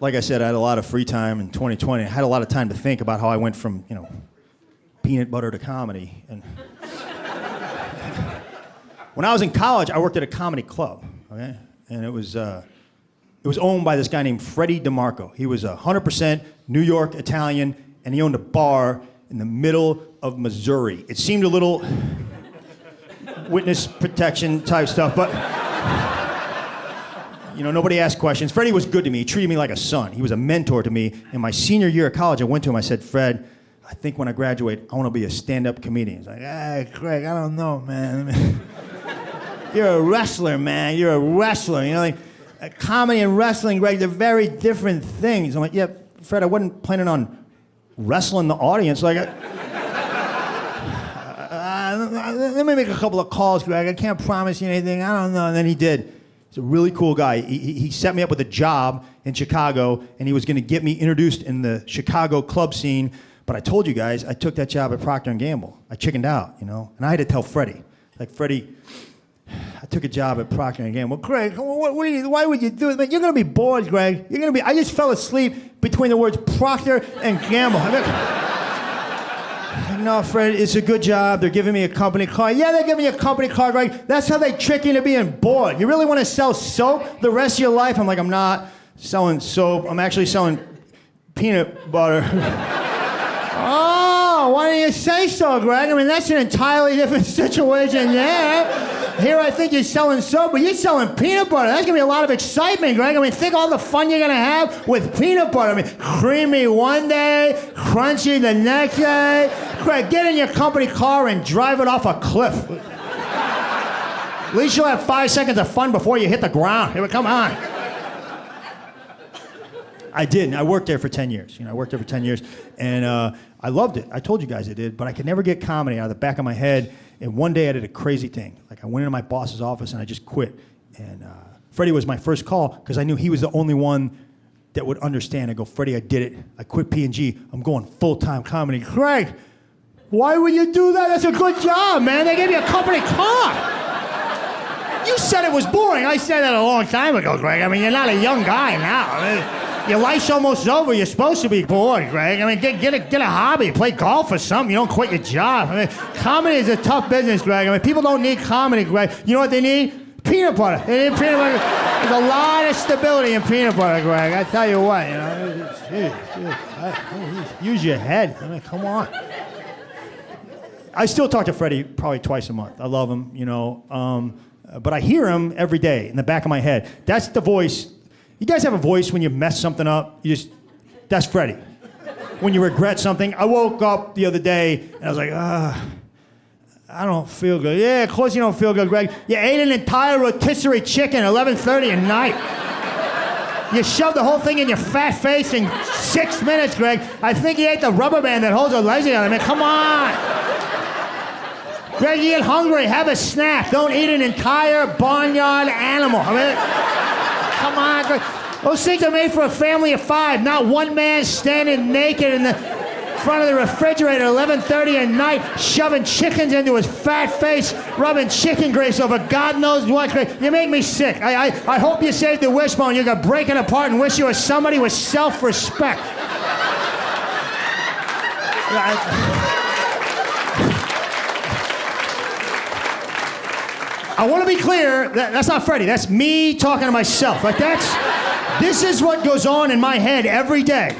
like I said, I had a lot of free time in 2020. I had a lot of time to think about how I went from, peanut butter to comedy. And when I was in college, I worked at a comedy club, okay? And it was owned by this guy named Freddie DeMarco. He was 100% New York Italian, and he owned a bar in the middle of Missouri. It seemed a little witness protection type stuff, but nobody asked questions. Freddie was good to me. He treated me like a son. He was a mentor to me. In my senior year of college, I went to him. I said, Fred, I think when I graduate, I want to be a stand-up comedian. He's like, hey, Craig, I don't know, man. You're a wrestler, man. You're a wrestler. Comedy and wrestling, Greg, they're very different things. I'm like, yeah, Fred, I wasn't planning on wrestling the audience. Like, let me make a couple of calls, Greg. I can't promise you anything. I don't know. And then he did. He's a really cool guy. He set me up with a job in Chicago, and he was going to get me introduced in the Chicago club scene. But I told you guys, I took that job at Procter & Gamble. I chickened out, and I had to tell Freddie. Like, Freddie, I took a job at Procter & Gamble. Greg, why would you do it? Man, you're going to be bored, Greg. I just fell asleep between the words Procter and Gamble. No, Fred, it's a good job. They're giving me a company car. Yeah, they're giving me a company car, Greg. That's how they trick you into being bored. You really want to sell soap the rest of your life? I'm like, I'm not selling soap. I'm actually selling peanut butter. Oh, why didn't you say so, Greg? I mean, that's an entirely different situation there. Here I think you're selling soap, but you're selling peanut butter. That's going to be a lot of excitement, Greg. I mean, think all the fun you're going to have with peanut butter. I mean, creamy one day, crunchy the next day. Greg, get in your company car and drive it off a cliff. At least you'll have 5 seconds of fun before you hit the ground. Come on. I did. I worked there for 10 years. I worked there for 10 years, and I loved it. I told you guys I did, but I could never get comedy out of the back of my head. And one day I did a crazy thing. Like, I went into my boss's office and I just quit. And Freddie was my first call because I knew he was the only one that would understand. I go, Freddie, I did it. I quit P&G. I'm going full-time comedy. Craig, why would you do that? That's a good job, man. They gave you a company car. You said it was boring. I said that a long time ago, Greg. I mean, you're not a young guy now. I mean, your life's almost over. You're supposed to be bored, Greg. I mean, get a hobby. Play golf or something. You don't quit your job. I mean, comedy is a tough business, Greg. I mean, people don't need comedy, Greg. You know what they need? Peanut butter. They need peanut butter. There's a lot of stability in peanut butter, Greg. I tell you what, use your head. I mean, come on. I still talk to Freddie probably twice a month. I love him, but I hear him every day in the back of my head. That's the voice. You guys have a voice when you mess something up? That's Freddie. When you regret something. I woke up the other day and I was like, I don't feel good. Yeah, of course you don't feel good, Greg. You ate an entire rotisserie chicken at 11:30 at night. You shoved the whole thing in your fat face in 6 minutes, Greg. I think you ate the rubber band that holds your legs together. I mean, come on. Greg, you get hungry, have a snack. Don't eat an entire barnyard animal. I mean, come on, Greg. Those things are made for a family of 5, not one man standing naked in the front of the refrigerator at 11:30 at night, shoving chickens into his fat face, rubbing chicken grease over God knows what. You make me sick. I hope you saved the wishbone. You're going to break it apart and wish you were somebody with self-respect. I want to be clear, that's not Freddie, that's me talking to myself. Like, this is what goes on in my head every day.